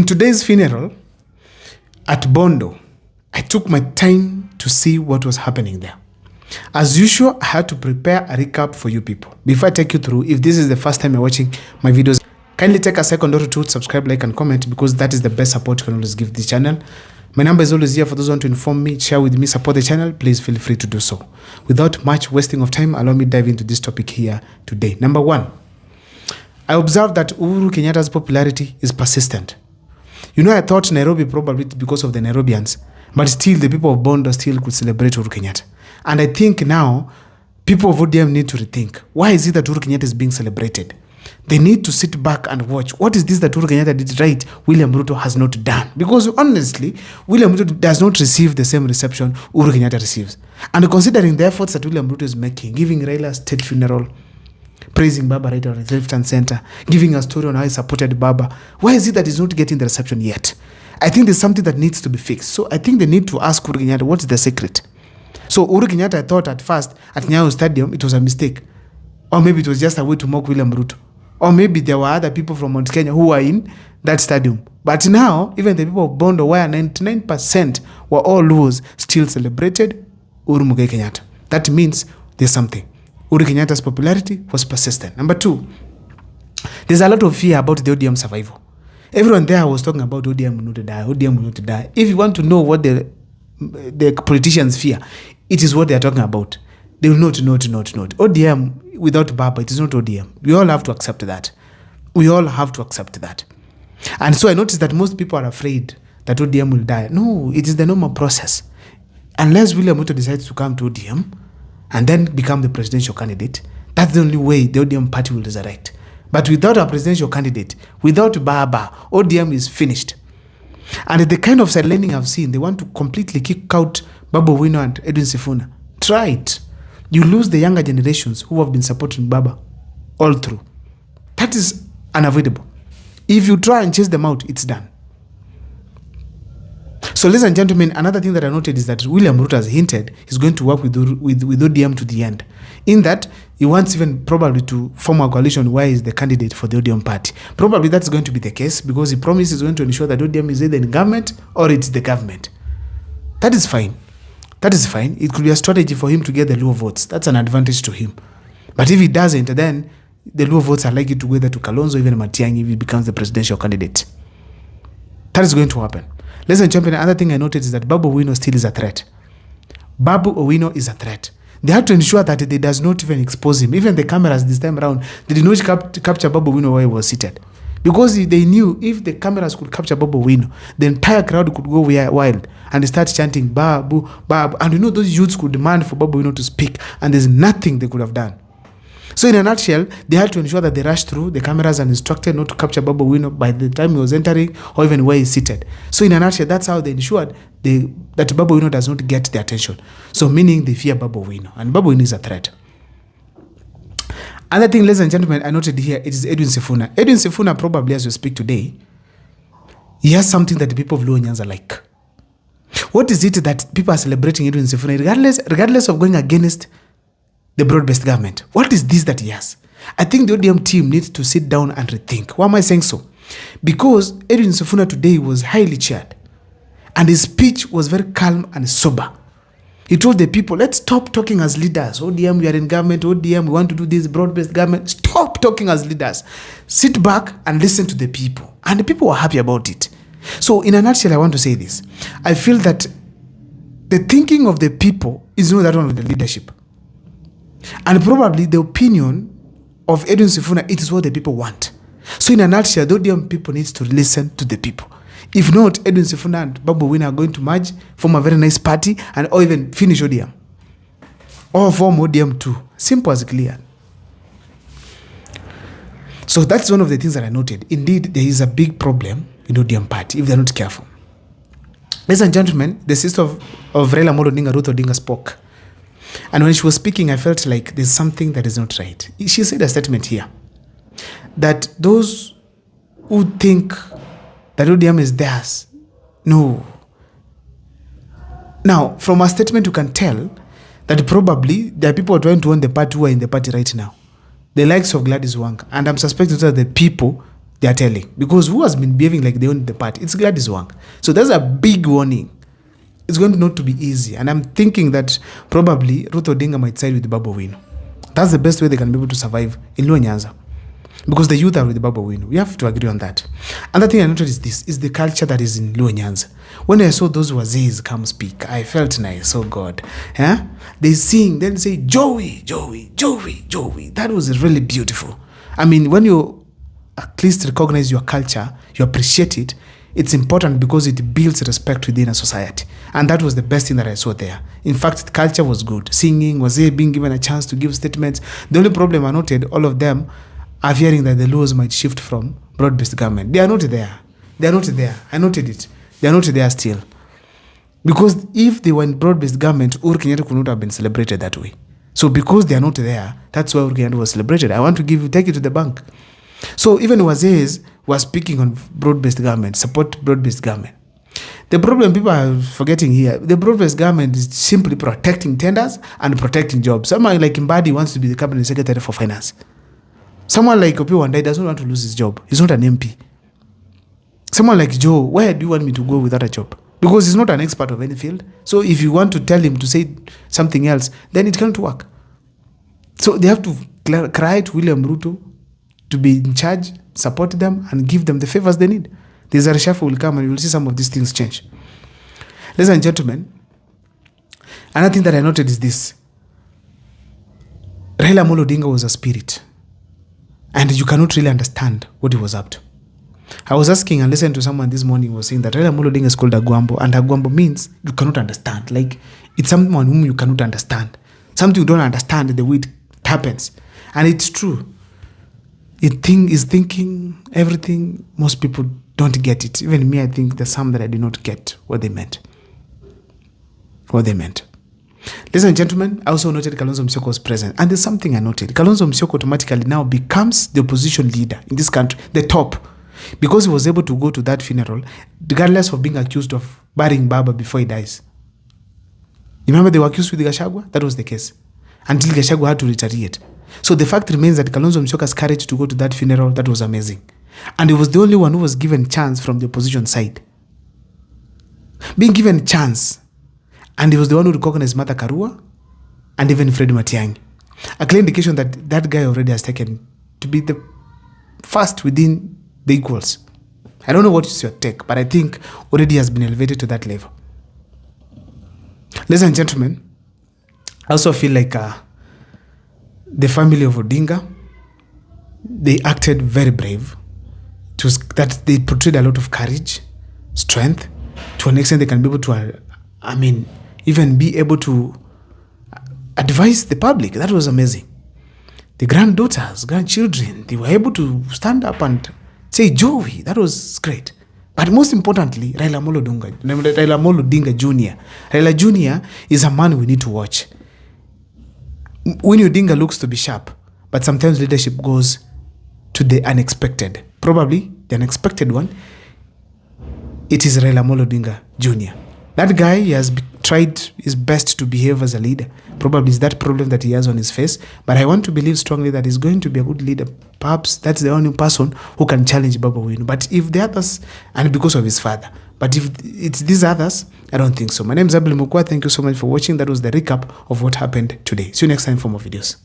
In today's funeral at Bondo, I took my time to see what was happening there. As usual, I had to prepare a recap for you people. Before I take you through, if this is the first time you're watching my videos, kindly take a second or two to subscribe, like, and comment, because that is the best support you can always give this channel. My number is always here for those who want to inform me, share with me, support the channel. Please feel free to do so. Without much wasting of time, allow me to dive into this topic here today. Number one, I observed that Uhuru Kenyatta's popularity is persistent. You know, I thought Nairobi probably because of the Nairobians, but still the people of Bondo still could celebrate Uhuru Kenyatta. And I think now people of ODM need to rethink. Why is it that Uhuru Kenyatta is being celebrated? They need to sit back and watch. What is this that Uhuru Kenyatta did right, William Ruto has not done? Because honestly, William Ruto does not receive the same reception Uhuru Kenyatta receives. And considering the efforts that William Ruto is making, giving Raila a state funeral, praising Baba right on the left and center, giving a story on how he supported Baba, why is it that he's not getting the reception yet? I think there's something that needs to be fixed. So I think they need to ask Uhuru Kenyatta, what's the secret? So Uhuru Kenyatta, I thought at first at Nyayo Stadium, it was a mistake. Or maybe it was just a way to mock William Ruto. Or maybe there were other people from Mount Kenya who were in that stadium. But now, even the people of Bondo, where 99% were all Luos, still celebrated Uhuru Muigai Kenyatta. That means there's something. Uhuru Kenyatta's popularity was persistent. Number two, there's a lot of fear about the ODM survival. Everyone there was talking about ODM will not die, ODM will not die. If you want to know what the politicians fear, it is what they are talking about. They will not. ODM without Baba, it is not ODM. We all have to accept that. And so I noticed that most people are afraid that ODM will die. No, it is the normal process. Unless William Ruto decides to come to ODM and then become the presidential candidate, that's the only way the ODM party will resurrect. But without a presidential candidate, without Baba, ODM is finished. And the kind of sidelining I've seen, they want to completely kick out Babu Owino and Edwin Sifuna. Try it. You lose the younger generations who have been supporting Baba all through. That is unavoidable. If you try and chase them out, it's done. So, ladies and gentlemen, another thing that I noted is that William Ruto has hinted he's going to work with ODM to the end. In that, he wants even probably to form a coalition where he's the candidate for the ODM party. Probably that's going to be the case because he promises he's going to ensure that ODM is either in government or it's the government. That is fine. It could be a strategy for him to get the Luo votes. That's an advantage to him. But if he doesn't, then the Luo votes are likely to go either to Kalonzo or even Matiang'i if he becomes the presidential candidate. That is going to happen. Ladies and gentlemen, another thing I noticed is that Babu Owino still is a threat. Babu Owino is a threat. They had to ensure that they does not even expose him. Even the cameras this time around, they did not capture Babu Owino where he was seated. Because they knew if the cameras could capture Babu Owino, the entire crowd could go wild and start chanting Babu, Babu. And those youths could demand for Babu Owino to speak, and there's nothing they could have done. So in a nutshell, they had to ensure that they rushed through the cameras and instructed not to capture Babu Owino by the time he was entering or even where he's seated. So in a nutshell, that's how they ensured that Babu Owino does not get the attention. So meaning they fear Babu Owino, and Babu Owino is a threat. Another thing, ladies and gentlemen, I noted here, it is Edwin Sifuna. Edwin Sifuna, probably as we speak today, he has something that the people of Luo Nyanza like. What is it that people are celebrating Edwin Sifuna, regardless of going against the broad-based government? What is this that he has? I think the ODM team needs to sit down and rethink. Why am I saying so? Because Edwin Sifuna today was highly cheered, and his speech was very calm and sober. He told the people, let's stop talking as leaders. ODM, we are in government. ODM, we want to do this broad-based government. Stop talking as leaders. Sit back and listen to the people. And the people were happy about it. So in a nutshell, I want to say this. I feel that the thinking of the people is not that one of the leadership. And probably the opinion of Edwin Sifuna, it is what the people want. So in a nutshell, the ODM people needs to listen to the people. If not, Edwin Sifuna and Babu Owino are going to merge, form a very nice party, or even finish ODM. Or form ODM too. Simple as clear. So that's one of the things that I noted. Indeed, there is a big problem in ODM party if they're not careful. Ladies and gentlemen, the sister of Raila Odinga, Ruto Odinga, spoke. And when she was speaking, I felt like there's something that is not right. She said a statement here that those who think that ODM is theirs, no. Now, from a statement, you can tell that probably there are people trying to own the party who are in the party right now. The likes of Gladys Wanga. And I'm suspecting that the people they are telling. Because who has been behaving like they own the party? It's Gladys Wang. So that's a big warning. It's going to not to be easy. And I'm thinking that probably Ruto Odinga might side with Babu Owino. That's the best way they can be able to survive in Luo Nyanza. Because the youth are with Babu Owino. We have to agree on that. Another thing I noticed is this, is the culture that is in Luo Nyanza. When I saw those wazees come speak, I felt nice, oh God. Yeah? They sing, then say, Joey, Joey, Joey, Joey. That was really beautiful. I mean, when you at least recognize your culture, you appreciate it, it's important because it builds respect within a society. And that was the best thing that I saw there. In fact, the culture was good. Singing, was they being given a chance to give statements. The only problem I noted, all of them are fearing that the laws might shift from broad-based government. They are not there. They are not there. I noted it. They are not there still. Because if they were in broad-based government, Uhuru Kenyatta could not have been celebrated that way. So because they are not there, that's why Uhuru Kenyatta was celebrated. I want to take it to the bank. So even Wazees was speaking on broad-based government, support broad-based government. The problem people are forgetting here, the broad-based government is simply protecting tenders and protecting jobs. Someone like Mbadi wants to be the cabinet secretary for finance. Someone like Opi Wandai doesn't want to lose his job. He's not an MP. Someone like Joe, where do you want me to go without a job? Because he's not an expert of any field. So if you want to tell him to say something else, then it can't work. So they have to cry to William Ruto to be in charge, support them, and give them the favors they need. There's a reshuffle will come and you will see some of these things change. Ladies and gentlemen, another thing that I noted is this. Raila Amolo Odinga was a spirit. And you cannot really understand what he was up to. I was asking and listening to someone this morning who was saying that Raila Amolo Odinga is called Agwambo, and Agwambo means you cannot understand. Like, it's someone whom you cannot understand. Something you don't understand the way it happens. And it's true. Is thinking everything, most people don't get it. Even me, I think there's some that I did not get what they meant. Ladies and gentlemen, I also noted Kalonzo Musyoka was present. And there's something I noted. Kalonzo Musyoka automatically now becomes the opposition leader in this country, the top. Because he was able to go to that funeral, regardless of being accused of burying Baba before he dies. You remember they were accused with Gachagua? That was the case. Until Gachagua had to retaliate. So the fact remains that Kalonzo Musyoka's courage to go to that funeral, that was amazing. And he was the only one who was given chance from the opposition side. Being given chance. And he was the one who recognized Martha Karua and even Fred Matiang'i. A clear indication that that guy already has taken to be the first within the equals. I don't know what is your take, but I think already has been elevated to that level. Ladies and gentlemen, I also feel like the family of Odinga, they acted very brave. That they portrayed a lot of courage, strength. To an extent, they can be able to, even be able to advise the public. That was amazing. The granddaughters, grandchildren, they were able to stand up and say, Joey, that was great. But most importantly, Raila Amolo Odinga Jr. Raila Jr. is a man we need to watch. Winnie Odinga looks to be sharp, but sometimes leadership goes to the unexpected. Probably the unexpected one, it is Raila Amolo Odinga Jr. That guy, he has tried his best to behave as a leader. Probably is that problem that he has on his face. But I want to believe strongly that he's going to be a good leader. Perhaps that's the only person who can challenge Babu Owino. But if the others, and because of his father, but if it's these others, I don't think so. My name is Abel Mukwa. Thank you so much for watching. That was the recap of what happened today. See you next time for more videos.